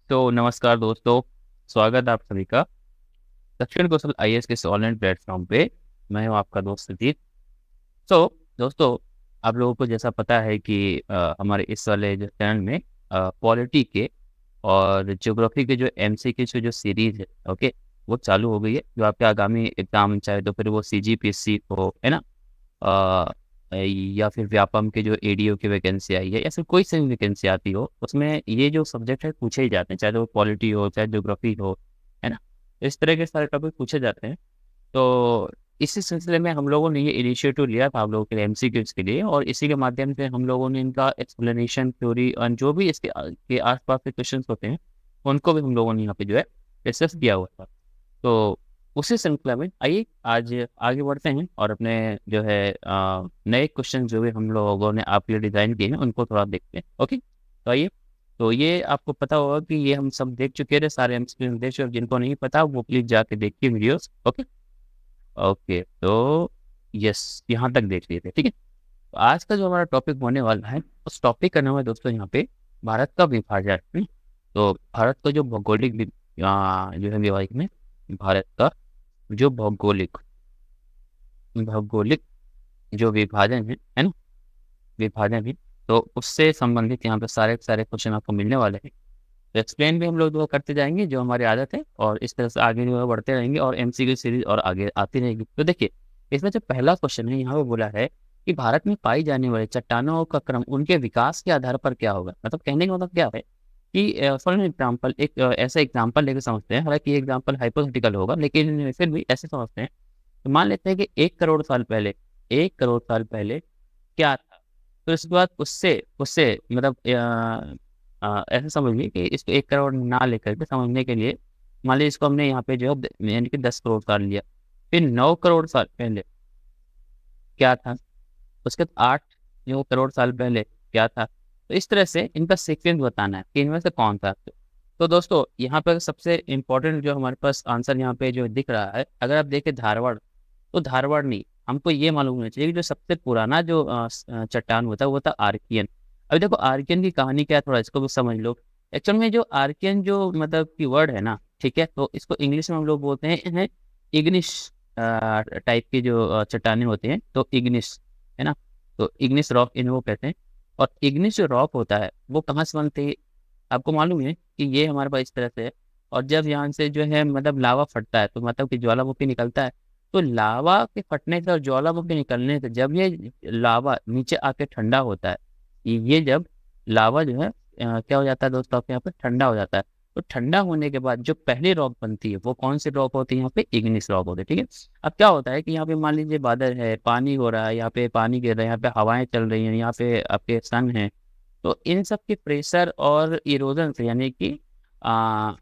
तो नमस्कार दोस्तों, स्वागत है आप सभी का दक्षिण कौशल आईएएस के इस ऑनलाइन प्लेटफॉर्म पे। मैं हूं आपका दोस्त सतीश। तो दोस्तों, आप लोगों को जैसा पता है कि हमारे इस वाले जो चैनल में पॉलिटी के और ज्योग्राफी के जो एमसीक्यू की जो सीरीज है, ओके, वो चालू हो गई है। जो आपके आगामी एग्जाम, चाहे तो फिर वो सीजीपीएससी हो, है ना, अ, या फिर व्यापम के जो एडीओ की वैकेंसी आई है, या फिर कोई सी भी वैकेंसी आती हो, उसमें ये जो सब्जेक्ट है पूछे ही जाते हैं, चाहे तो वो पॉलिटी हो चाहे ज्योग्राफी हो, है ना। इस तरह के सारे टॉपिक पूछे जाते हैं। तो इसी सिलसिले में हम लोगों ने ये इनिशिएटिव लिया था आप लोगों के लिए, एमसीक्यूज के लिए, और इसी के माध्यम से हम लोगों ने इनका एक्सप्लेनेशन, थ्योरी और जो भी इसके के आसपास के क्वेश्चंस होते हैं, उनको भी हम लोगों ने यहाँ पे जो है डिस्कस किया हुआ था। तो उसी श्रृंखला में आइए आज आगे बढ़ते हैं और अपने जो है नए क्वेश्चन जो भी हम लोगों ने आपके लिए डिजाइन किए हैं उनको थोड़ा देखते हैं। ओके, तो आइए। तो ये आपको पता होगा कि ये हम सब देख चुके थे, सारे एमसीक्यू देख चुके, और जिनको नहीं पता वो प्लीज जाके देखिए वीडियोस। ओके ओके, तो यस, यहाँ तक देख लिए थे, ठीक है। तो आज का जो हमारा टॉपिक होने वाला है, उस टॉपिक का नाम है दोस्तों यहाँ पे भारत का विभाजन। तो भारत का जो भौगोलिक जो है विभाजन में, भारत का जो भौगोलिक भौगोलिक जो विभाजन है ना, विभाजन है, तो उससे संबंधित यहाँ पे सारे सारे क्वेश्चन आपको मिलने वाले हैं। तो एक्सप्लेन भी हम लोग जो करते जाएंगे, जो हमारी आदत है, और इस तरह से आगे जो है बढ़ते रहेंगे और एमसीक्यू सीरीज और आगे आती रहेगी। तो देखिए, इसमें जो पहला क्वेश्चन है यहाँ पे बोला है कि भारत में पाई जाने वाली चट्टानों का क्रम उनके विकास के आधार पर क्या होगा। मतलब कहने का मतलब क्या है कि फॉर एग्जाम्पल एक ऐसा एग्जाम्पल लेकर समझते हैं। हालांकि ये एग्जाम्पल हाइपोथेटिकल होगा, लेकिन फिर भी ऐसे समझते हैं। तो मान लेते हैं कि 1 करोड़ साल पहले, 1 करोड़ साल पहले क्या था। तो इसके बाद उससे उससे मतलब ऐसे समझिए कि इसको 1 करोड़ ना लेकर के समझने के लिए, मान लीजिए इसको हमने यहाँ पे जो है यानी कि 10 करोड़ साल लिया। फिर 9 करोड़ साल पहले क्या था, उसके बाद 8 करोड़ साल पहले क्या था। तो इस तरह से इनका सीक्वेंस बताना है कि इनमें से कौन था। तो दोस्तों, यहाँ पर सबसे इम्पोर्टेंट जो हमारे पास आंसर यहाँ पे जो दिख रहा है, अगर आप देखें धारवाड़, तो धारवाड़ नहीं, हमको ये मालूम होना चाहिए कि जो सबसे पुराना जो चट्टान होता है वो था आर्कियन। अभी देखो आर्कियन की कहानी क्या है, थोड़ा इसको भी समझ लो। एक्चुअल में जो आर्कियन जो मतलब की वर्ड है ना, ठीक है, तो इसको इंग्लिश में हम लोग बोलते हैं इग्निश टाइप की जो चट्टानें होती हैं, तो इग्निस, है ना। तो इग्निस रॉक इनको कहते हैं। और इग्निस जो रॉक होता है वो कहाँ से बनती है, आपको मालूम है कि ये हमारे पास इस तरह से है। और जब यहाँ से जो है मतलब लावा फटता है, तो मतलब कि ज्वालामुखी निकलता है। तो लावा के फटने से और ज्वालामुखी निकलने से जब ये लावा नीचे आके ठंडा होता है, ये जब लावा जो है क्या हो जाता है दोस्तों, आपके यहाँ पे ठंडा हो जाता है। तो ठंडा होने के बाद जो पहली रॉक बनती है वो कौन सी रॉक होती है, यहाँ पे इग्निस रॉक होती है, ठीक है। अब क्या होता है कि यहाँ पे मान लीजिए बादल है, पानी हो रहा है, यहाँ पे पानी गिर रहा है, यहाँ पे हवाएं चल रही हैं, यहाँ पे आपके सन है। तो इन सब के प्रेशर और इरोजन से, यानी कि आ,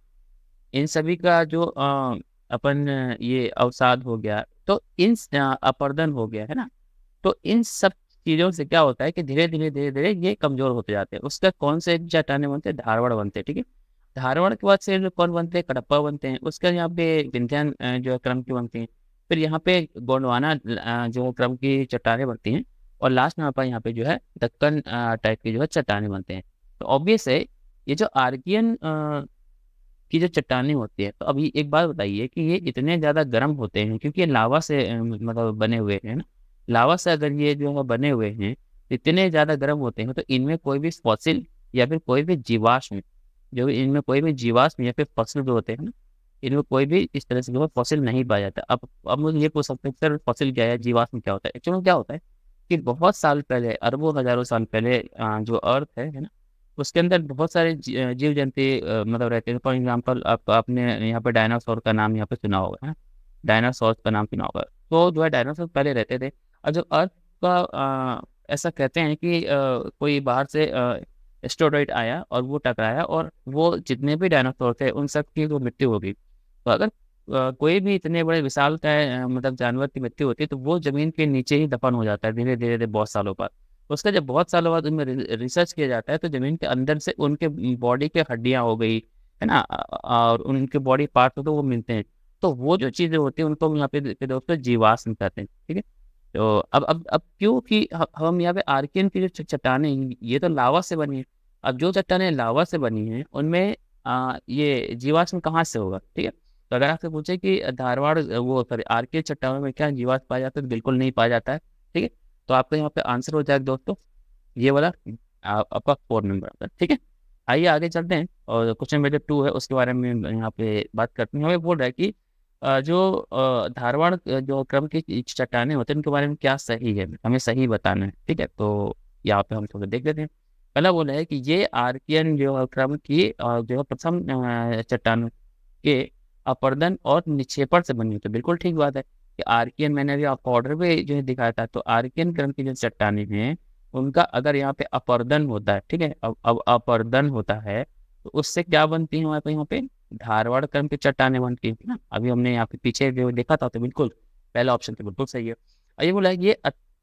इन सभी का जो अपन ये अवसाद हो गया, तो इन अपरदन हो गया, है ना। तो इन सब चीजों से क्या होता है कि धीरे धीरे धीरे धीरे ये कमजोर होते जाते हैं। उसका कौन से चट्टाने बनते हैं, धारवाड़ बनते हैं, ठीक है। धारवाड़ के बाद से कौन बनते हैं, कडप्पा बनते हैं। उसके यहाँ पे विंध्यान जो है क्रम की बनती हैं। फिर यहाँ पे गोंडवाना जो है क्रम की चट्टाने बनती हैं। और लास्ट में यहाँ पे जो है दक्कन टाइप की जो है चट्टाने बनते हैं। तो ऑब्वियस है, ये जो आर्कियन की जो चट्टानें होती है, तो अभी एक बात बताइए कि ये इतने ज्यादा गर्म होते हैं क्योंकि ये लावा से मतलब बने हुए हैं ना। लावा से अगर ये जो है बने हुए हैं, तो इतने ज्यादा गर्म होते हैं, तो इनमें कोई भी फॉसिल या फिर कोई भी जीवाश्म, जो भी इनमें कोई भी जीवाश्म या फिर फॉसिल जो होते हैं ना, इनमें कोई भी इस तरह से जो है फॉसिल नहीं पाया जाता। अब मुझे ये पूछ सकते हैं सर, फॉसिल क्या है, जीवाश्म क्या होता है। एक्चुअली क्या होता है कि बहुत साल पहले, अरबों हजारों साल पहले जो अर्थ है ना, उसके अंदर बहुत सारे जीव जंतु मतलब रहते हैं। फॉर एग्जाम्पल आपने यहाँ पे डायनासोर का नाम यहाँ पे सुना होगा, है ना। डायनासोर का नाम सुना होगा। तो जो है डायनासोर पहले रहते थे। और जो अर्थ का ऐसा कहते हैं कि कोई बाहर से एस्टेरॉइड आया और वो टकराया, और वो जितने भी डायनासोर थे उन सब की वो मृत्यु हो गई। तो अगर कोई भी इतने बड़े विशाल का मतलब जानवर की मृत्यु होती है, तो वो जमीन के नीचे ही दफन हो जाता है धीरे धीरे धीरे बहुत सालों बाद। उसका जब बहुत सालों बाद उनमें रिसर्च किया जाता है, तो जमीन के अंदर से उनके बॉडी के हड्डियां हो गई, है ना, और उनके बॉडी पार्ट तो वो मिलते हैं। तो वो जो चीजें होती हैं उनको हम यहाँ पे दोस्तों जीवाश्म कहते हैं, ठीक है। तो अब क्यों कि हम यहाँ पे आर्कियन की जो चट्टानें हैं, ये तो लावा से बनी है। अब जो चट्टानें लावा से बनी हैं उनमें ये जीवाश्म कहाँ से होगा, ठीक है। तो अगर आपसे पूछे कि धारवाड़ वो सॉरी आर्कियन चट्टानों में क्या जीवाश्म पाया जाता है, तो बिल्कुल नहीं पाया जाता है, ठीक है। तो आपका यहाँ पे आंसर हो जाएगा दोस्तों ये वाला, आपका 4 नंबर आता है, ठीक है। आइए आगे चलते हैं और क्वेश्चन नंबर 2 है उसके बारे में यहाँ पे बात करते हैं। हमें बोल रहा है कि जो धारवाड़ जो क्रम की चट्टानें होते हैं उनके बारे में क्या सही है, हमें सही बताना है, ठीक है। तो यहाँ पे हम थोड़ा देख लेते हैं। पहला बोला है कि ये आर्कियन जो क्रम की जो है प्रथम चट्टानों के अपर्दन और निक्षेपण से बनी होती है। बिल्कुल ठीक बात है कि आर्कियन, मैंने अभी आपको ऑर्डर पे जो है दिखाया था, तो आर्कियन क्रम की जो चट्टानें हैं उनका अगर यहाँ पे अपर्दन होता है, ठीक है, अब अपर्दन होता है तो उससे क्या बनती है हमारे पे यहाँ पे धारवाड़ क्रम की चट्टानें बनती है ना। अभी हमने यहाँ पे पीछे जो देखा था, तो बिल्कुल पहला ऑप्शन तो बिल्कुल सही है। और ये बोला है कि ये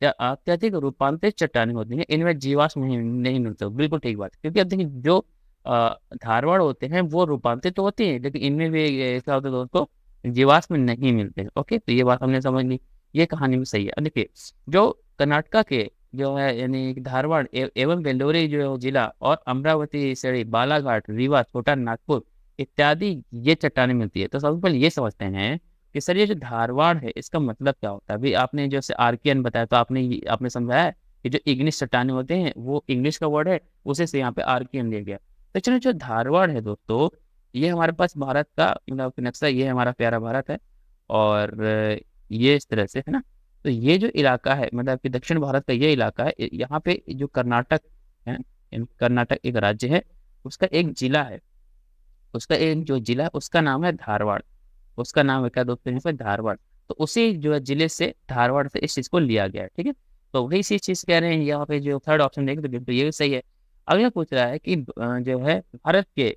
अत्यधिक रूपांतरित चट्टानें होती हैं, इनमें जीवाश्म नहीं मिलते, बिल्कुल ठीक बात है। क्योंकि अब देखिए जो धारवाड़ होते हैं वो रूपांतरित तो होती है, लेकिन इनमें भी ऐसा होता है दोस्तों जीवाश्म नहीं मिलते हैं। ओके, तो ये बात हमने समझ ली, ये कहानी भी सही है। अब देखिए जो कर्नाटका के जो है यानी धारवाड़ एवं वेल्लोरी जो जिला और अमरावती सड़ी बालाघाट रीवा छोटा नागपुर इत्यादि ये चट्टानें मिलती है। तो सबसे पहले ये समझते हैं कि सर ये जो धारवाड़ है इसका मतलब क्या होता है। अभी आपने जैसे आर्कियन बताया तो आपने समझाया कि जो इग्निस चट्टानें होते हैं वो इंग्लिश का वर्ड है, उसे से यहाँ पे आर्कियन लिया गया। तो चलो जो धारवाड़ है दोस्तों, ये हमारे पास भारत का मतलब नक्शा, ये हमारा प्यारा भारत है और ये इस तरह से है ना। तो ये जो इलाका है मतलब कि दक्षिण भारत का ये इलाका है, यहाँ पे जो कर्नाटक है, कर्नाटक एक राज्य है, उसका एक जिला है, उसका एक जो जिला है उसका नाम है धारवाड़। उसका नाम है क्या दोस्तों, यहाँ पे धारवाड़। तो उसी जो है जिले से धारवाड़ से इस चीज को लिया गया है, ठीक है। तो वही सी चीज कह रहे हैं यहाँ पे, जो थर्ड ऑप्शन देंगे तो बिल्कुल ये भी सही है। अगला पूछ रहा है कि जो है भारत के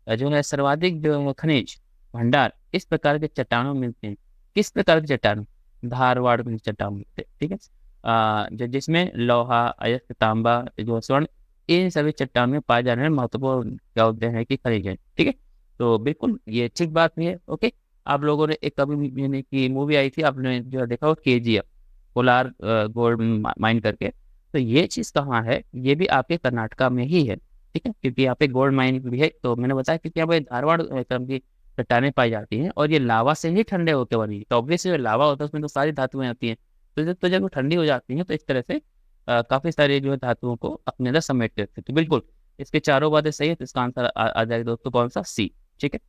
जो है सर्वाधिक जो है खनिज भंडार इस प्रकार के चट्टानों में मिलते हैं। किस प्रकार के चट्टानों, धारवाड़ में चट्टान मिलते हैं, ठीक है। जो जिसमें लोहा अयस्क तांबा जो स्वर्ण इन सभी चट्टानों में पाए जाने वाले महत्वपूर्ण क्या होते हैं कि खनिज है, ठीक है। तो बिल्कुल ये ठीक बात भी है। ओके, आप लोगों ने एक कभी यानी कि मूवी आई थी आपने जो है देखा हो KGF, कोलार गोल्ड माइन करके। तो ये चीज कहाँ है, ये भी आपके कर्नाटका में ही है, ठीक है, क्योंकि यहाँ पे गोल्ड माइन भी है। तो मैंने बताया क्योंकि यहाँ पे धारवाड़ क्रम की चट्टानें पाई जाती हैं और ये लावा से ही ठंडे होकर बनी है। तो ऑब्वियसली जो लावा होता है उसमें तो सारी धातुएं आती हैं। तो जब वो ठंडी हो जाती हैं तो इस तरह से काफी सारी जो है धातुओं को अपने अंदर समेट लेते हैं। तो बिल्कुल इसके चारों बातें सही है, तो इसका आंसर आ जाएगा दोस्तों कौन सा, C, ठीक है।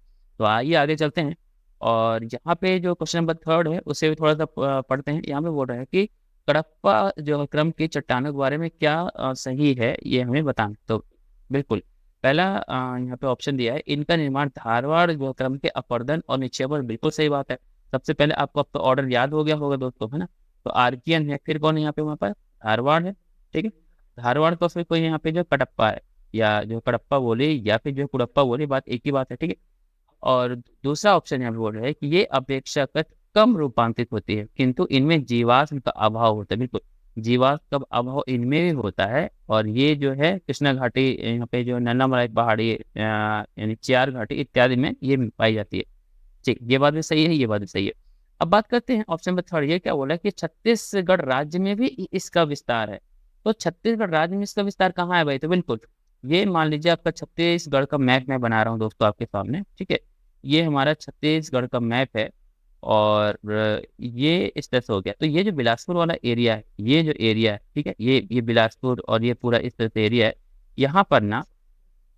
तो आइए आगे चलते हैं और यहाँ पे जो क्वेश्चन नंबर 3 है उसे भी थोड़ा सा पढ़ते हैं। यहाँ पे बोल रहा है कि कडप्पा जो क्रम की चट्टानों के बारे में क्या सही है ये हमें बताना। तो बिल्कुल पहला यहाँ पे ऑप्शन दिया है, इनका निर्माण धारवाड़ जो क्रम के अपर्दन और निक्षेपण, बिल्कुल सही बात है। सबसे पहले आपको अब तो ऑर्डर याद हो गया होगा दोस्तों, है ना। तो आर्कियन है, फिर कौन है यहाँ पे, वहाँ पर धारवाड़ है, ठीक है। धारवाड़ तो फिर कोई यहाँ पे जो कडप्पा है, या जो कडप्पा बोले या फिर जो कुड़प्पा बोले, बात एक ही बात है, ठीक है। और दूसरा ऑप्शन यहाँ पे बोल रहे हैं कि ये अपेक्षाकृत कम रूपांतरित होती है किंतु इनमें जीवाश्म का अभाव होता है। बिल्कुल जीवाश्म का अभाव इनमें भी होता है और ये जो है कृष्णा घाटी यहाँ पे जो नन्नामलाई पहाड़ी यानी चियार घाटी इत्यादि में ये पाई जाती है। ठीक, ये बात भी सही है, ये बात भी सही है। अब बात करते हैं ऑप्शन नंबर 3, ये क्या बोला कि छत्तीसगढ़ राज्य में भी इसका विस्तार है। तो छत्तीसगढ़ राज्य में इसका विस्तार कहाँ है भाई, तो बिल्कुल ये मान लीजिए आपका छत्तीसगढ़ का मैप मैं बना रहा हूँ दोस्तों आपके सामने, ठीक है। ये हमारा छत्तीसगढ़ का मैप है और ये इस तरह से हो गया। तो ये जो बिलासपुर वाला एरिया है, ये जो एरिया है, ठीक है, ये बिलासपुर और ये पूरा इस तरह से एरिया है। यहाँ पर ना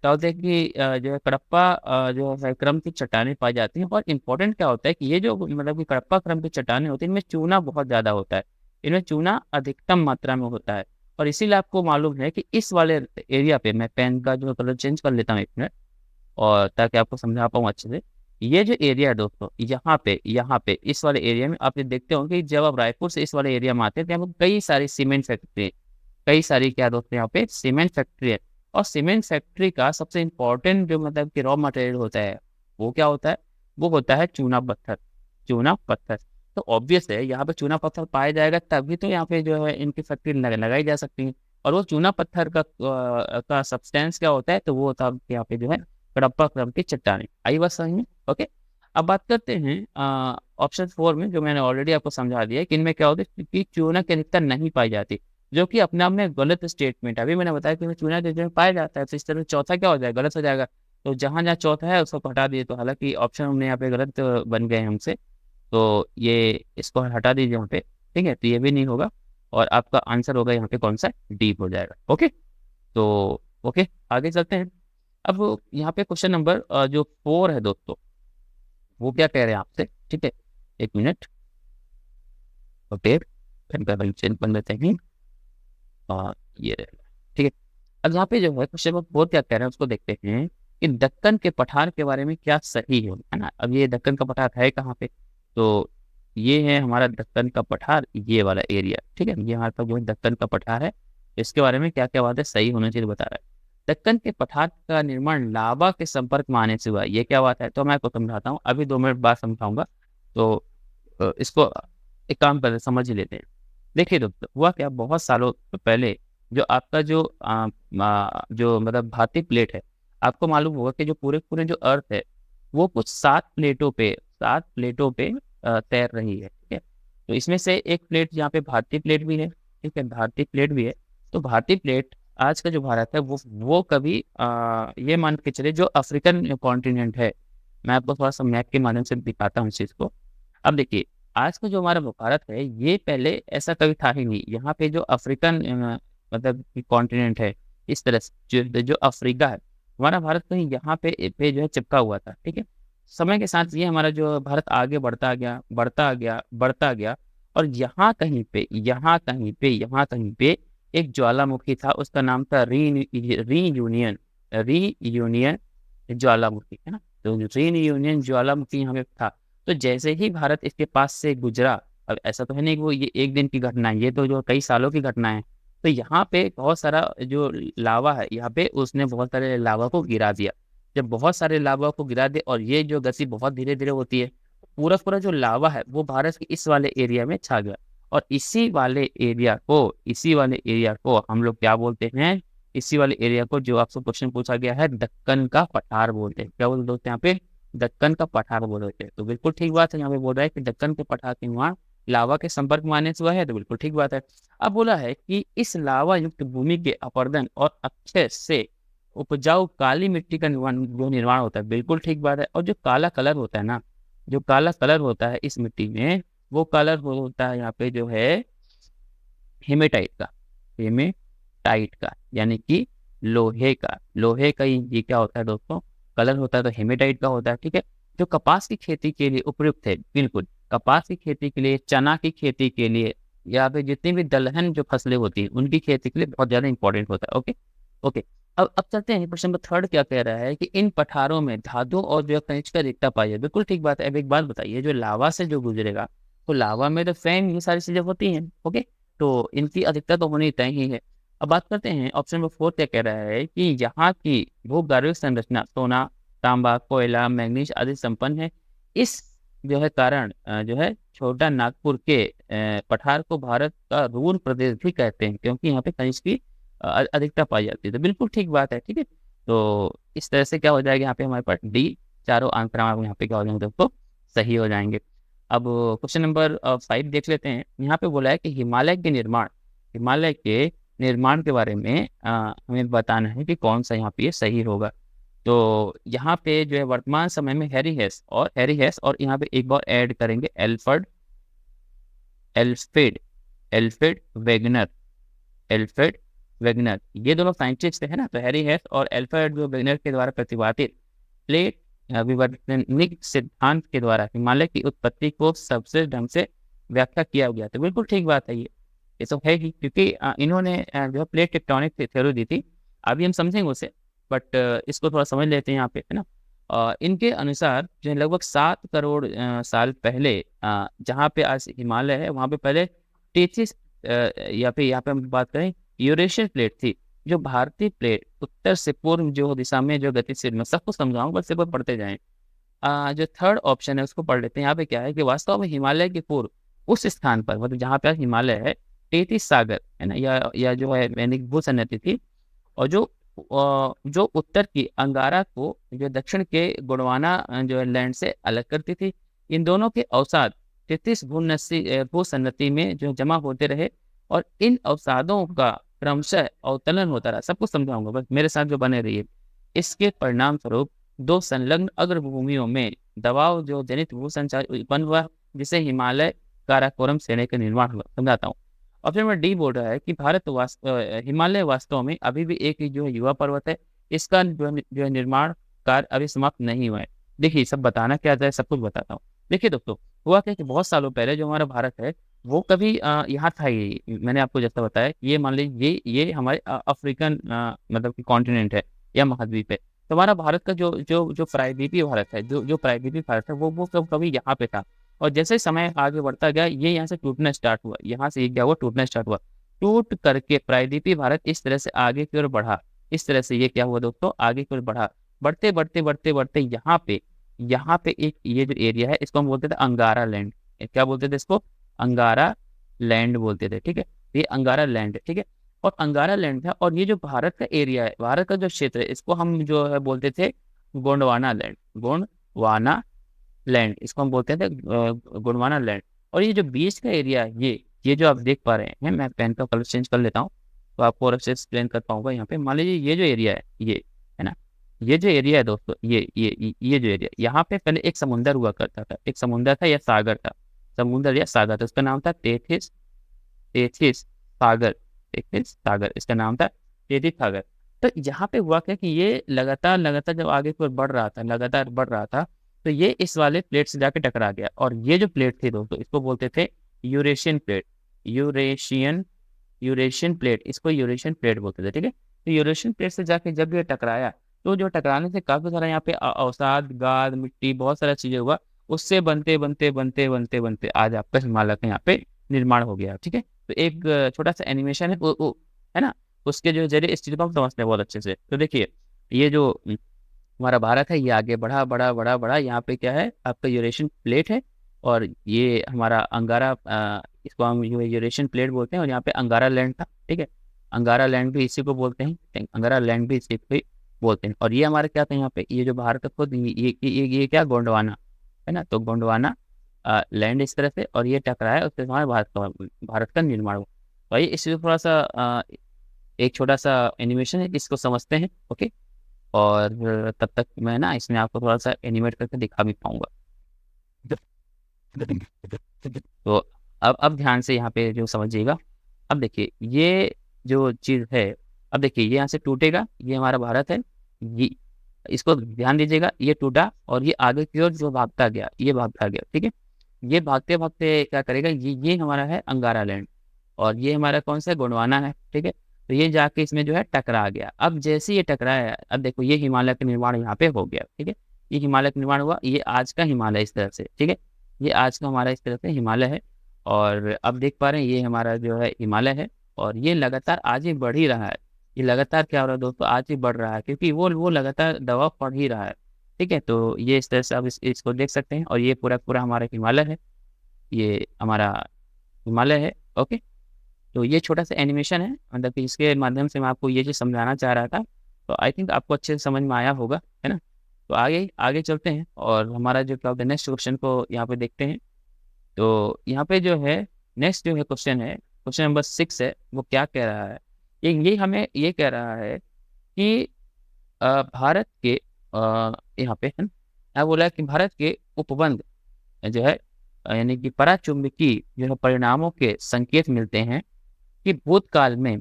क्या होता है कि जो है कडप्पा जो है क्रम की चट्टानें पाई जाती हैं। और इम्पोर्टेंट क्या होता है कि ये जो मतलब कि कडप्पा क्रम की चट्टानें होती हैं इनमें चूना बहुत ज्यादा होता है, इनमें चूना अधिकतम मात्रा में होता है। और इसीलिए आपको मालूम है कि इस वाले एरिया पे, मैं पेन का जो कलर चेंज कर लेता हूँ 1 मिनट और ताकि आपको समझा पाऊँ अच्छे से। ये जो एरिया है दोस्तों, यहाँ पे इस वाले एरिया में आप देखते हो कि जब आप रायपुर से इस वाले एरिया में आते हैं तो यहाँ पे कई सारी सीमेंट फैक्ट्री, कई सारी क्या दोस्तों यहाँ पे सीमेंट फैक्ट्री है। और सीमेंट फैक्ट्री का सबसे इम्पोर्टेंट जो मतलब कि रॉ मटेरियल होता है वो क्या होता है, वो होता है चूना पत्थर, चूना पत्थर। तो ऑब्वियस है यहाँ पे चूना पत्थर पाया जाएगा तभी तो यहाँ पे जो है इनकी फैक्ट्री लगाई जा सकती है। और वो चूना पत्थर का सब्सटेंस क्या होता है, तो वो होता है यहाँ पे जो है कडप्पा क्रम की चट्टानें। आई बात समझ में, ओके। अब बात करते हैं ऑप्शन 4 में, जो मैंने ऑलरेडी आपको समझा दिया है कि इनमें क्या होता है कि चूना की अधिकता नहीं पाई जाती, जो कि अपने आप में गलत स्टेटमेंट है। अभी मैंने बताया कि चूना के जो पाया जाता है, तो इस तरह चौथा क्या हो जाएगा, गलत हो जाएगा। तो जहाँ-जहाँ चौथा है उसको हटा दिए, तो हालाँकि ऑप्शन हमने यहाँ पे गलत बन गए हमसे, तो ये इसको हटा दीजिए यहाँ पे, ठीक है? तो ये भी नहीं होगा और आपका आंसर होगा यहाँ पे कौन-सा? डी हो जाएगा, ओके? तो ओके, आगे चलते हैं। अब यहाँ पे क्वेश्चन नंबर जो 4 है दोस्तों, वो क्या कह रहे हैं आपसे, ठीक है? 1 मिनट, ओके, पेन का चेंज कर लेते हैं। ये रहेगा, ठीक है? अब यहाँ पे जो है क्वेश्चन नंबर 4 क्या कह रहे हैं उसको देखते हैं कि दक्कन के पठार के बारे में क्या सही है ना? अब ये दक्कन का पठार है कहाँ पे? तो ये है हमारा दक्कन का पठार, ये वाला एरिया, ठीक है? ये हमारे पास जो है दक्कन का पठार है, इसके बारे में क्या-क्या बातें सही होना चाहिए बता रहा है। दक्कन के पठार का निर्माण लावा के संपर्क में आने से हुआ, ये क्या बात है? तो मैं आपको समझाता हूँ, अभी 2 मिनट बाद समझाऊँगा। तो इसको एक काम करते समझ ही लेते हैं। देखिए दोस्तों, हुआ क्या बहुत सालों पहले जो आपका जो जो मतलब भारतीय प्लेट है, आपको मालूम होगा कि जो पूरे-पूरे जो अर्थ है, वो कुछ 7 प्लेटों पे तैर रही है, ठीक है? तो इसमें से एक प्लेट यहाँ पे भारतीय प्लेट भी है, ठीक है? भारतीय प्लेट भी है। तो भारतीय प्लेट आज का जो भारत है वो कभी ये मान के चलिए जो अफ्रीकन कॉन्टिनेंट है, मैं आपको थोड़ा-सा मैप के माध्यम से दिखाता हूँ इस चीज़ को। अब देखिए, आज का जो हमारा भारत है, ये पहले ऐसा कभी था ही नहीं। यहाँ पे जो अफ्रीकन मतलब कॉन्टिनेंट है, इस तरह से जो जो अफ्रीका है, हमारा भारत कहीं यहाँ पे जो है चिपका हुआ था, ठीक है? समय के साथ ये हमारा जो भारत आगे बढ़ता गया, बढ़ता गया, बढ़ता गया और यहाँ कहीं पे एक ज्वालामुखी था, उसका नाम था रीयूनियन ज्वालामुखी, है ना? तो रीयूनियन ज्वालामुखी यहाँ पे था। तो जैसे ही भारत इसके पास से गुजरा, अब ऐसा तो है नहीं कि वो ये एक दिन की घटना है, ये तो जो कई सालों की घटना है। तो यहाँ पे बहुत सारा जो लावा है, यहाँ पे उसने बहुत सारे लावा को गिरा दिया। जब बहुत सारे लावा को गिरा दिया और ये जो गति बहुत धीरे-धीरे होती है, पूरा-पूरा जो लावा है, वो भारत के इस वाले एरिया में छा गया और इसी वाले एरिया को हम लोग क्या बोलते हैं? इसी वाले एरिया को जो आपसे क्वेश्चन पूछा गया है, दक्कन का पठार बोलते हैं। क्या बोलते हैं यहाँ पे? दक्कन का पठार बोलते हैं। तो बिल्कुल ठीक बात है, यहाँ पे बोल रहा है कि दक्कन के पठार के निर्माण लावा के संपर्क में आने से हुआ है, तो बिल्कुल ठीक बात है। अब बोला है कि इस लावा युक्त भूमि के अपरदन और अक्षय से उपजाऊ काली मिट्टी का निर्माण होता है, बिल्कुल ठीक बात है। और जो काला कलर होता है ना, जो काला कलर होता है इस मिट्टी में, वो कलर होता है यहाँ पे जो है हेमेटाइट का, हेमेटाइट का यानी कि लोहे का ही ये क्या होता है दोस्तों? कलर होता है, तो हेमेटाइट का होता है, ठीक है? जो कपास की खेती के लिए उपयुक्त है, बिल्कुल, कपास की खेती के लिए, चना की खेती के लिए या फिर जितनी भी दलहन जो फसलें होती हैं, उनकी खेती के लिए बहुत ज़्यादा इंपॉर्टेंट होता है, ओके? ओके, अब चलते हैं क्वेश्चन नंबर 3 क्या कह रहा है कि इन पठारों में धातु और जो है खनिज का अधिकता पाई है, बिल्कुल ठीक बात है। अब एक बात बताइए, जो लावा से जो गुजरेगा, तो लावा में तो फेम ये सारी चीज़ें होती हैं, ओके? तो इनकी अधिकता तो होनी तय ही है। अब बात करते हैं ऑप्शन नंबर 4 क्या कह रहा है कि यहाँ की भूगर्भीय संरचना सोना, तांबा, कोयला, मैंगनीज आदि संपन्न है। इस जो है कारण जो है छोटा नागपुर के पठार को भारत का रूर प्रदेश भी कहते हैं क्योंकि यहाँ पे खनिज की अधिकता पाई जाती है। तो बिल्कुल ठीक बात है, ठीक है? तो इस तरह से क्या हो जाएगा यहाँ पे हमारे पास डी, चारों आंसर यहाँ पे क्या हो जाएंगे दोस्तों? सही हो जाएंगे। अब क्वेश्चन नंबर 5 देख लेते हैं। यहाँ पे बोला है कि हिमालय के निर्माण के बारे में हमें बताना है कि कौन सा यहाँ पे ये सही होगा। तो यहाँ पे जो है वर्तमान समय में हैरी हेस और यहाँ पे एक बार ऐड करेंगे Alfred Alfred Wegener Alfred Wegener, ये दोनों साइंटिस्ट है ना। तो हैरी हेस और एल्फ्रेड वेगनर के द्वारा प्रतिपादित प्लेट विवर्तनिक सिद्धांत के द्वारा हिमालय की उत्पत्ति को सबसे ढंग से व्याख्या किया गया। तो बिल्कुल ठीक बात है, ये तो है ही क्योंकि इन्होंने जो है प्लेट टेक्टोनिक थ्योरी दी थी। अभी हम समझेंगे उसे, बट इसको थोड़ा समझ लेते हैं यहाँ पे, है ना। इनके अनुसार जो है लगभग 7 करोड़ साल पहले जहाँ पे आज हिमालय है, वहाँ पे पहले 33 या फिर यहाँ पे हम बात करें यूरेशियन प्लेट थी। जो भारतीय प्लेट उत्तर से पूर्व जो दिशा में जो गतिशील, मैं सबको समझाऊंगा, बस एक बार पढ़ते जाएं। जो थर्ड ऑप्शन है उसको पढ़ लेते हैं। यहाँ पे क्या है कि वास्तव में हिमालय के पूर्व उस स्थान पर, मतलब जहाँ पे हिमालय है, 33 सागर है ना, या जो है वैनिक भूसन्नति थी। और जो उत्तर की अंगारा को जो दक्षिण के गोंडवाना जो है लैंड से अलग करती थी। इन दोनों के अवसाद 33 भूसन्नति में जो जमा होते रहे और इन अवसादों का क्रमशः अवतलन होता रहा। सब कुछ समझाऊंगा, बस मेरे साथ जो बने रहिए। इसके परिणाम स्वरूप दो संलग्न अग्रभूमियों में दबाव जो जनित भू संचार उत्पन्न हुआ, जिसे हिमालय काराकोरम श्रेणी का निर्माण हुआ। समझाता हूँ। और फिर मैं डी बोल रहा है कि हिमालय वास्तव में अभी भी एक जो है युवा पर्वत है, इसका जो है निर्माण कार्य अभी समाप्त नहीं हुआ है। देखिए सब बताना क्या जाए, सब कुछ बताता हूँ। देखिए दोस्तों, हुआ क्या कि बहुत सालों पहले जो हमारा भारत है वो कभी यहाँ था ही। मैंने आपको जैसा बताया, ये मान लीजिए ये हमारे अफ्रीकन मतलब कि कॉन्टिनेंट है या महाद्वीप है। तो हमारा भारत का जो जो जो प्रायद्वीपीय भारत है, जो प्रायद्वीपीय भारत है वो कभी यहाँ पे था। और जैसे समय आगे बढ़ता गया, ये यहाँ से टूटना स्टार्ट हुआ, यहाँ से ये क्या हुआ, टूटना स्टार्ट हुआ। टूट करके प्रायद्वीपीय भारत इस तरह से आगे की ओर बढ़ा। इस तरह से ये क्या हुआ दोस्तों, आगे की ओर बढ़ा। बढ़ते बढ़ते बढ़ते बढ़ते यहाँ पे एक ये जो एरिया है, इसको हम बोलते थे अंगारा लैंड। क्या बोलते थे इसको, अंगारा लैंड बोलते थे। ठीक है, ये अंगारा लैंड है। ठीक है, और अंगारा लैंड था। और ये जो भारत का एरिया है, भारत का जो क्षेत्र है, इसको हम जो है बोलते थे गोंडवाना लैंड। गोंडवाना लैंड इसको हम बोलते थे गोंडवाना लैंड। और ये जो बीच का एरिया है, ये जो आप देख पा रहे हैं, मैं पेन का कलर चेंज कर लेता हूँ तो आपको और अच्छे से एक्सप्लेन कर पाऊंगा। यहाँ पे मान लीजिए ये जो एरिया है, ये है ना, ये जो एरिया है दोस्तों, ये जो एरिया, यहाँ पे पहले एक समुंदर हुआ करता था। एक समुंदर था या सागर था, समुंदर या सागर था। उसका नाम था तेथिस तेथिस सागर। तेथिस सागर इसका नाम था, तेथिस सागर। तो यहाँ पे हुआ क्या कि ये लगातार लगातार जब आगे की ओर बढ़ रहा था, लगातार बढ़ रहा था, तो ये इस वाले प्लेट से जाके टकरा गया। और ये जो प्लेट थी दोस्तों, इसको बोलते थे Eurasian plate. Eurasian Eurasian plate, इसको यूरेशियन प्लेट बोलते थे। ठीक है, तो यूरेशियन प्लेट से जाके जब ये टकराया, तो जो टकराने से काफी सारा यहाँ पे अवसाद, गाद, मिट्टी, बहुत सारा चीजें हुआ। उससे बनते बनते बनते बनते बनते आज आपका हिमालय का यहाँ पे निर्माण हो गया। ठीक है, तो एक छोटा सा एनिमेशन है है ना, उसके जो जरिए इस चीज को हम समझते हैं बहुत अच्छे से। तो देखिए, ये जो हमारा भारत है, ये आगे बढ़ा बढ़ा बढ़ा बढ़ा। यहाँ पे क्या है, आपका यूरेशियन प्लेट है। और ये हमारा अंगारा, इसको हम यूरेशियन प्लेट बोलते हैं। और यहाँ पे अंगारा लैंड था। ठीक है, अंगारा लैंड भी इसी को बोलते हैं, अंगारा लैंड भी इसी को ही बोलते हैं। और ये हमारे क्या था यहाँ पे, ये जो भारत है खुद, ये क्या, गोंडवाना है ना। तो गोंडवाना लैंड इस तरह से, और ये टकराया, उससे हमारे भारत का निर्माण हुआ। तो ये इससे थोड़ा सा एक छोटा सा एनिमेशन है, इसको समझते हैं। ओके, और तब तक मैं ना इसमें आपको थोड़ा सा एनिमेट करके दिखा भी पाऊंगा। तो अब ध्यान से यहाँ पे जो समझिएगा। अब देखिए ये जो चीज है, अब देखिए ये यहाँ से टूटेगा, ये हमारा भारत है। ये, इसको ध्यान दीजिएगा, ये टूटा और ये आगे की ओर जो भागता गया, ये भागता गया। ठीक है, ये भागते भागते क्या करेगा, ये हमारा है अंगारा लैंड। और ये हमारा कौन सा है, गोंडवाना है। ठीक है, तो ये जाके इसमें जो है टकरा गया। अब जैसे ये टकराया, अब देखो ये हिमालय का निर्माण यहाँ पे हो गया। ठीक है, ये हिमालय का निर्माण हुआ, ये आज का हिमालय इस तरह से। ठीक है, ये आज का हमारा इस तरह से हिमालय है। और अब देख पा रहे हैं, ये हमारा जो है हिमालय है। और ये लगातार आज ही बढ़ ही रहा है। ये लगातार क्या हो रहा है दोस्तों, आज ही बढ़ रहा है, क्योंकि वो लगातार दबाव पड़ ही रहा है। ठीक है, तो ये इस तरह से आप इसको देख सकते हैं। और ये पूरा पूरा हमारा हिमालय है, ये हमारा हिमालय है। ओके, तो ये छोटा सा एनिमेशन है, मतलब कि इसके माध्यम से मैं आपको ये चीज़ समझाना चाह रहा था। तो आई थिंक आपको अच्छे से समझ में आया होगा, है ना। तो आगे आगे चलते हैं और हमारा जो क्या होता है, नेक्स्ट क्वेश्चन को यहाँ पे देखते हैं। तो यहाँ पे जो है नेक्स्ट जो है क्वेश्चन है, क्वेश्चन नंबर 6 है। वो क्या कह रहा है, ये हमें ये कह रहा है कि भारत के यहाँ पे है ना, क्या बोला है कि भारत के उपबंध जो है यानी कि पराचुंबकीय जो है परिणामों के संकेत मिलते हैं कि भूतकाल में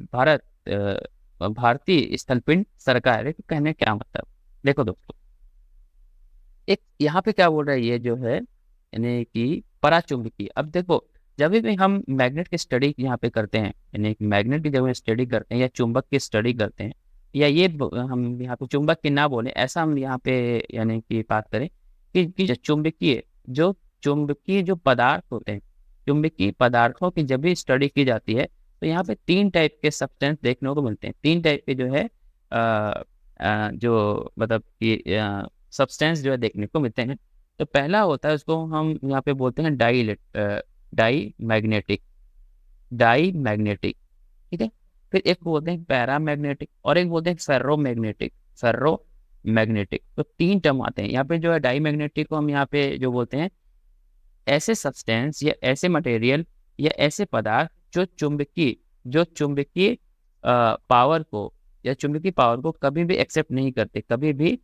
भारतीय स्थलपिंड सरकार है। तो कहने क्या मतलब, देखो दोस्तों, एक यहाँ पे क्या बोल रहा है, ये जो है यानी कि पराचुंबकीय। अब देखो, जब भी हम मैग्नेट की स्टडी यहाँ पे करते हैं, यानी कि मैग्नेट की जब स्टडी करते हैं या चुंबक की स्टडी करते हैं, या हम यहाँ पे चुंबक की ना बोले, ऐसा हम यहाँ पे यानी कि बात करें कि जो चुंबकीय जो पदार्थ होते हैं, चुंबकीय पदार्थों की जब भी स्टडी की जाती है, तो यहाँ पे 3 टाइप के सब्सटेंस देखने को मिलते हैं। 3 टाइप के जो है जो मतलब कि सब्सटेंस जो है देखने को मिलते हैं। तो पहला होता है, उसको हम यहाँ पे बोलते हैं डाई मैग्नेटिक। डाई मैग्नेटिक, ठीक है। फिर एक बोलते हैं पैरा मैग्नेटिक, और एक बोलते हैं फेर्रो मैग्नेटिक। फेर्रो मैग्नेटिक, तो 3 टर्म आते हैं यहाँ पे। जो है डाई मैग्नेटिक को हम यहाँ पे जो बोलते हैं, ऐसे सब्सटेंस या ऐसे मटेरियल या ऐसे पदार्थ जो चुंबकीय पावर को कभी भी एक्सेप्ट नहीं करते, कभी भी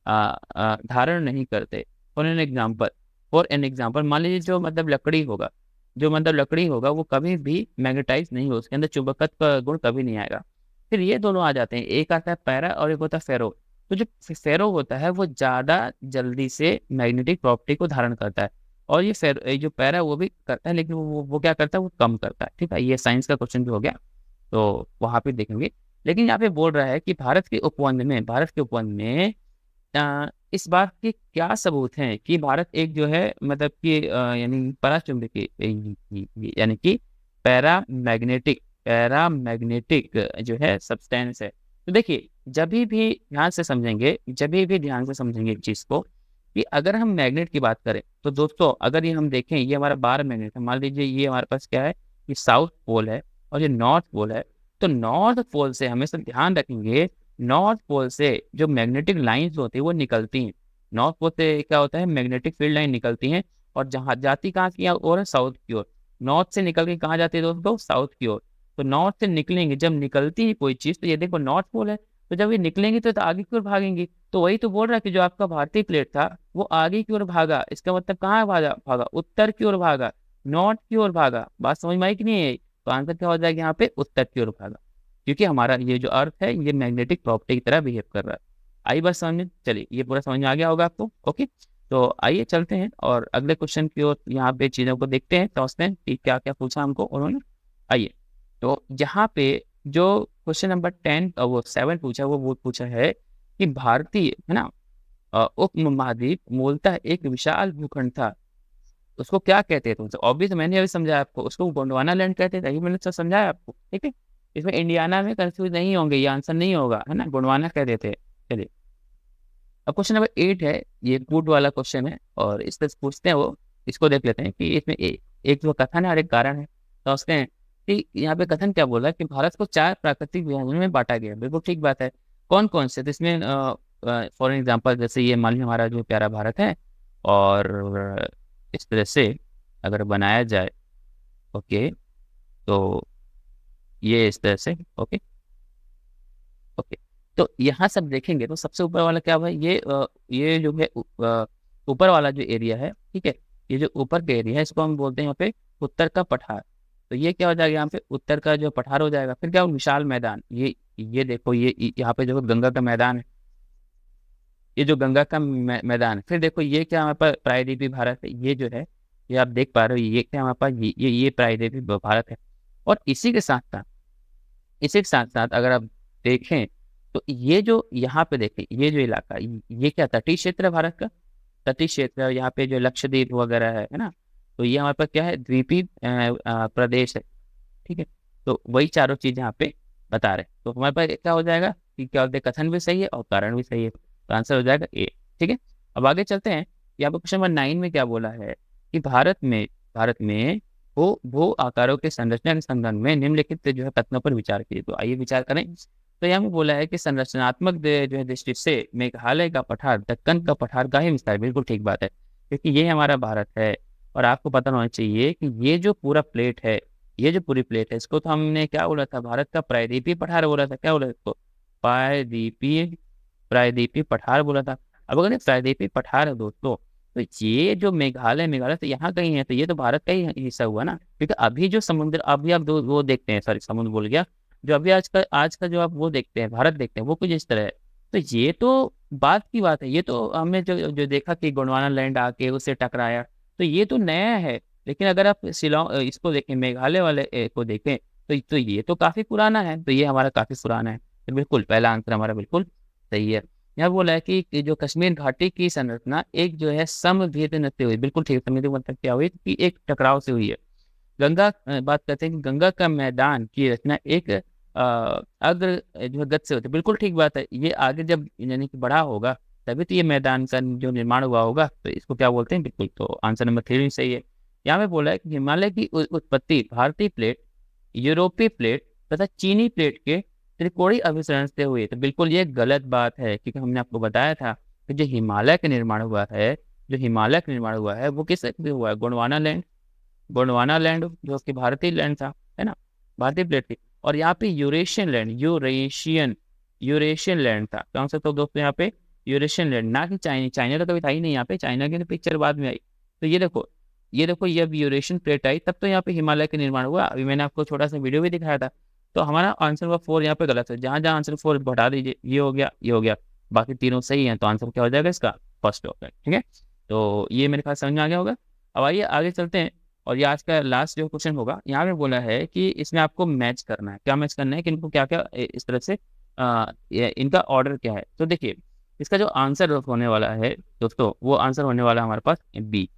धारण नहीं करते। फॉर एन एग्जाम्पल मान लीजिए जो मतलब लकड़ी होगा, जो मतलब लकड़ी होगा वो कभी भी मैग्नेटाइज नहीं हो, उसके अंदर चुंबकत्व का गुण कभी नहीं आएगा। फिर ये दोनों आ जाते हैं, एक आता है पैरा और एक होता है फेरो। तो जो फेरो होता है वो ज्यादा जल्दी से मैग्नेटिक प्रॉपर्टी को धारण करता है, और ये जो पैरा है वो भी करता है, लेकिन वो क्या करता है, वो कम करता है। ठीक है, ये साइंस का क्वेश्चन भी हो गया, तो वहां पे देखेंगे। लेकिन यहाँ पे बोल रहा है कि भारत के उपवन में इस बात के क्या सबूत हैं कि भारत एक जो है मतलब कि यानी पराचुंबकीय यानी कि पैरामैग्नेटिक जो है सब्सटेंस है। तो देखिए, जब भी ध्यान से समझेंगे इस चीज को, कि अगर हम मैग्नेट की बात करें तो दोस्तों, अगर ये हम देखें, ये हमारा बार मैग्नेट है, मान लीजिए ये हमारे पास क्या है, ये साउथ पोल है और ये नॉर्थ पोल है। तो नॉर्थ पोल से हमेशा ध्यान रखेंगे, नॉर्थ पोल से जो मैग्नेटिक लाइंस होती है वो निकलती हैं। नॉर्थ पोल से क्या होता है, मैग्नेटिक फील्ड लाइन निकलती हैं, और जहाँ जाती कहाँ की ओर है, साउथ की ओर। नॉर्थ से निकल के कहाँ जाती है दोस्तों, साउथ की ओर। तो नॉर्थ से निकलेंगे, जब निकलती है कोई चीज, तो ये देखो नॉर्थ पोल है, तो जब ये निकलेंगे तो आगे की ओर भागेंगी। तो वही तो बोल रहा है कि जो आपका भारतीय प्लेट था वो आगे की ओर भागा, इसका मतलब कहाँ भागा भागा उत्तर की ओर भागा, नॉर्थ की ओर भागा। बात समझ में आई कि नहीं है? तो आंसर क्या हो जाएगा यहाँ पे, उत्तर की ओर भागा, क्योंकि हमारा ये जो अर्थ है ये मैग्नेटिक प्रॉपर्टी की तरह बिहेव कर रहा है। आई बात समझ में? चलिए, ये पूरा समझ में आ गया होगा आपको। ओके, तो आइए चलते हैं और अगले क्वेश्चन की ओर यहाँ पे चीजों को देखते हैं, समझते हैं कि क्या क्या पूछा हमको उन्होंने। आइए, तो यहाँ पे जो क्वेश्चन नंबर 10 वो 7 पूछा, वो पूछा है कि भारतीय है ना उपमहाद्वीप मूलतः एक विशाल भूखंड था, उसको क्या कहते थे? ऑब्वियस मैंने अभी समझाया आपको, उसको गोंडवाना लैंड कहते थे, यही मैंने सब समझाया आपको। ठीक है, इसमें इंडियाना में कंफ्यूज नहीं होंगे, ये आंसर नहीं होगा, है ना, गोंडवाना कहते थे। चलिए, अब क्वेश्चन नंबर 8 है, ये कूट वाला क्वेश्चन है, और इससे पूछते हैं वो, इसको देख लेते हैं कि इसमें एक जो कथन है और एक कारण है। तो उसके हैं कि यहाँ पे कथन क्या बोला कि भारत को 4 प्राकृतिक विभाजनों में बांटा गया। बिल्कुल ठीक बात है। कौन कौन से? तो इसमें फॉर एग्जाम्पल जैसे ये मान लीजिए हमारा जो प्यारा भारत है, और इस तरह से अगर बनाया जाए, ओके, तो ये इस तरह से, ओके ओके। तो यहाँ सब देखेंगे तो सबसे ऊपर वाला क्या भाई, ये जो है ऊपर वाला जो एरिया है, ठीक है, ये जो ऊपर का एरिया है इसको हम बोलते हैं यहाँ पे उत्तर का पठार। तो ये क्या हो जाएगा, यहाँ पे उत्तर का जो पठार हो जाएगा। फिर क्या, विशाल मैदान, ये देखो, ये यहाँ पे जो गंगा का मैदान है, ये जो गंगा का मैदान है। फिर देखो ये क्या हमारे पास प्रायद्वीपीय भारत है, ये जो है, ये आप देख पा रहे हो, ये क्या हमारे पास, ये प्रायद्वीपीय भारत है। और इसी के साथ साथ अगर आप देखें तो ये जो यहाँ पे देखें, ये जो इलाका, ये क्या तटीय क्षेत्र है भारत का, तटीय क्षेत्र है। यहाँ पे जो लक्षद्वीप वगैरह है ना, तो ये हमारे पास क्या है, द्वीपीय प्रदेश है। ठीक है, तो वही चारों चीज यहाँ पे बता रहे हैं। तो हमारे पास क्या हो जाएगा कि क्या होता है, कथन भी सही है और कारण भी सही है, तो आंसर हो जाएगा ए। ठीक है, अब आगे चलते हैं। यहाँ पे क्वेश्चन नंबर 9 में क्या बोला है कि भारत में भू आकारों के संरचना के संबंध में निम्नलिखित जो है कथनों पर विचार कीजिए। तो आइए विचार करें। तो यहाँ पे बोला है कि संरचनात्मक जो है दृष्टि से मेघालय का पठार दक्कन का पठार का ही विस्तार। बिल्कुल ठीक बात है, क्योंकि ये हमारा भारत है, और आपको पता होना चाहिए कि ये जो पूरा प्लेट है, ये जो पूरी प्लेट है, इसको तो हमने क्या बोला था, भारत का प्रायद्वीपीय पठार बोला था। क्या बोला था इसको? प्रायद्वीपीय प्रायद्वीपीय पठार बोला था। अब अगर ये प्रायद्वीपीय पठार है दोस्तों, तो ये जो मेघालय तो यहाँ कहीं है, तो ये तो भारत का ही हिस्सा हुआ ना। क्योंकि अभी जो समुद्र, अभी आप वो देखते हैं, सॉरी समुद्र बोल गया, जो अभी आज का जो आप वो देखते हैं, भारत देखते हैं, वो कुछ इस तरह है। तो ये तो बात की बात है, ये तो हमने जो जो देखा कि गोंडवाना लैंड आके उससे टकराया, तो ये तो नया है। लेकिन अगर आप शिलोंग इसको देखें, मेघालय वाले को देखें, तो ये तो काफी पुराना है, तो ये हमारा काफी पुराना है। तो बिल्कुल पहला आंसर हमारा बिल्कुल सही है। यहाँ बोला है कि जो कश्मीर घाटी की संरचना एक जो है समभेदन से हुई। बिल्कुल ठीक, समभेदन मतलब क्या हुई कि एक टकराव से हुई है। बात करते हैं कि गंगा का मैदान की रचना एक अग्र जो है गत से होती है। बिल्कुल ठीक बात है, ये आगे जब यानी कि बड़ा होगा तभी तो ये मैदान का जो निर्माण हुआ होगा, तो इसको क्या बोलते हैं, बिल्कुल, तो आंसर नंबर 3 सही है। यहाँ पे बोला है कि हिमालय की उत्पत्ति भारतीय प्लेट, यूरोपीय प्लेट तथा चीनी प्लेट के त्रिकोणीय अभिसरण से हुई। तो बिल्कुल ये गलत बात है, क्योंकि हमने आपको बताया था कि जो हिमालय का निर्माण हुआ है वो किस से हुआ है, गोंडवाना लैंड जो कि भारतीय लैंड था, है ना, भारतीय प्लेट थी। और यहाँ पे यूरेशियन लैंड था। कौन सा? तो दोस्तों यहाँ पे यूरेशियन लैंड, ना कि चाइना। चाइना तो कभी था ही नहीं यहाँ पे, चाइना की तो पिक्चर बाद में आई। तो ये देखो, ये देखो, ये अब यूरेशियन प्लेट आई तब तो यहाँ पे हिमालय का निर्माण हुआ। अभी मैंने आपको छोटा सा वीडियो भी दिखाया था। तो हमारा आंसर हुआ 4 यहाँ पे गलत है। जहाँ जहाँ आंसर 4 हटा दीजिए, ये हो गया, ये हो गया, बाकी तीनों सही हैं। तो आंसर क्या हो जाएगा इसका? First option. ठीक है, तो ये मेरे ख्याल समझ में आ गया होगा। अब आइए आगे चलते हैं। और ये आज का लास्ट जो क्वेश्चन होगा, यहाँ पे बोला है कि इसमें आपको मैच करना है। क्या मैच करना है कि इनको क्या क्या इस तरह से इनका ऑर्डर क्या है। तो देखिए, इसका जो आंसर होने वाला है दोस्तों, वो आंसर होने वाला है हमारे पास बी।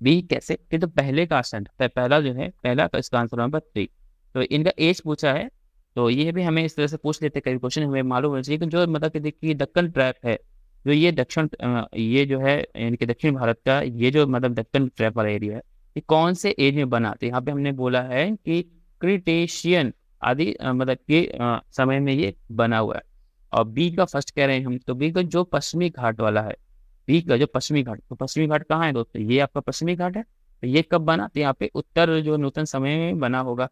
बी कैसे कि तो पहले का आंसर, पहला जो है, पहला का इसका आंसर नंबर 3। तो इनका एज पूछा है। तो ये भी हमें इस तरह से पूछ लेते कई क्वेश्चन, हमें मालूम होना चाहिए कि जो मतलब कि देखिए दक्कन ट्रैप है, जो ये दक्षिण ये जो है इनके दक्षिण भारत का, ये जो मतलब दक्कन ट्रैप वाला एरिया है, ये कौन से एज में बना। तो यहाँ पे हमने बोला है कि क्रिटेशियन आदि मतलब के समय में ये बना हुआ है। और बी का फर्स्ट कह रहे हैं हम, तो बी का जो पश्चिमी घाट वाला है, बी का जो पश्चिमी घाट, तो पश्चिमी घाट कहाँ है दोस्तों? ये आपका पश्चिमी घाट है। तो ये कब बना? तो यहाँ पे उत्तर जो नूतन समय में बना होगा।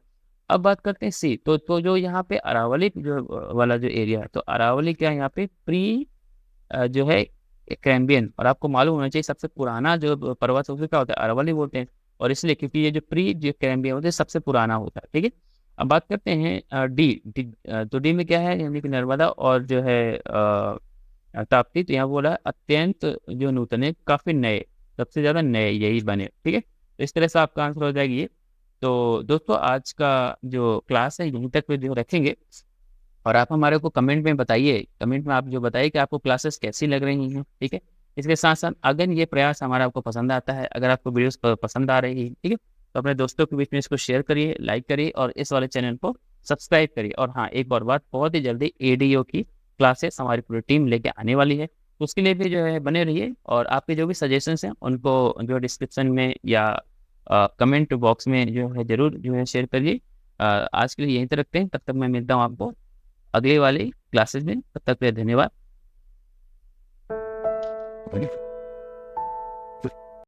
अब बात करते हैं सी। तो जो यहाँ पे अरावली जो वाला जो एरिया है, तो अरावली क्या है यहाँ पे? प्री जो है कैम्बियन। और आपको मालूम होना चाहिए सबसे पुराना जो पर्वत है उसे क्या होता है? अरावली बोलते हैं। और इसलिए क्योंकि ये जो प्री जो कैम्बियन होता है सबसे पुराना होता है। ठीक है, अब बात करते हैं डी। तो डी में क्या है? यानी कि नर्मदा और जो है ताप्ती। तो यहाँ बोला अत्यंत जो नूतन है, काफी नए, सबसे ज्यादा नए यही बने। ठीक है, तो इस तरह से आपका आंसर हो जाएगी ये। तो दोस्तों आज का जो क्लास है यहीं तक जो रखेंगे। और आप हमारे को कमेंट में बताइए, कमेंट में आप जो बताइए कि आपको क्लासेस कैसी लग रही हैं। ठीक है, इसके साथ साथ अगर ये प्रयास हमारा आपको पसंद आता है, अगर आपको वीडियोस पसंद आ रही है, ठीक है, तो अपने दोस्तों के बीच में इसको शेयर करिए, लाइक करिए और इस वाले चैनल को सब्सक्राइब करिए। और हाँ, एक और बात, बहुत ही जल्दी एडीओ की क्लासेस हमारी पूरी टीम लेके आने वाली है। तो उसके लिए भी जो है बने रहिए। और आपके जो भी सजेशंस हैं उनको जो डिस्क्रिप्शन में या कमेंट बॉक्स में जो है जरूर जो है शेयर करिए। आज के लिए यहीं तक रखते हैं, तब तक मैं मिलता हूँ आपको अगले वाली क्लासेस में। तब तक के लिए धन्यवाद।